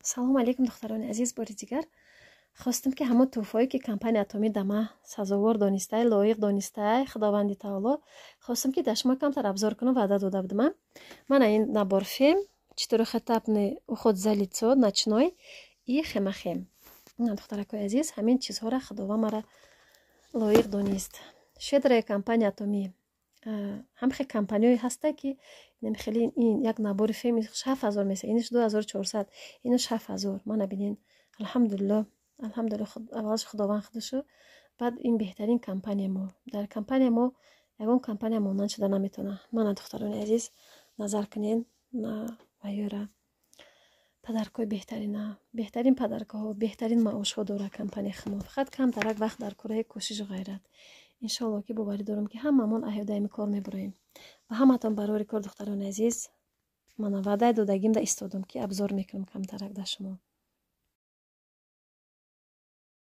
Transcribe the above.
салом алейкум духтарони азиз. бори дигар хостам ки ҳамон тӯҳфаҳое ки компания атомӣ да ман сазовор донистай, лоиқ донистай, худованди таоло хостам ки да шумо камтар абзор кунам ваъда дода будам. Мана ин наборфем чтурухетапни уход залицо начной и хемахем. Духтаракои азиз, ҳамин чизҳоро худованд мара лоиқ донист. Шедрая компания атомӣ ҳамхе компаниёе ҳаста ки хеле ин як набори феми 7000 меса, иниш 2400, иниш 7000. мана бинин алҳамдулилло аввалш худованд худушу. баъд ин беҳтарин компания мо дар компания мо ягон компания монанд шуда наметавона. мана духтарони азиз назар кунен на ваёра падаркои беҳтарин падаркоҳо, беҳтарин маошҳо дора компания химо. фақат кам дарак вақт дар кораи кӯшишу ғайрат. иншоалло ки боварӣ дорам ки ҳамамон аҳёдаими кор мебуроем. ва ҳаматон барори кор духтарони азиз, мана ваъдаи додагим да истодам ки абзор мекунам камтарак да шумо.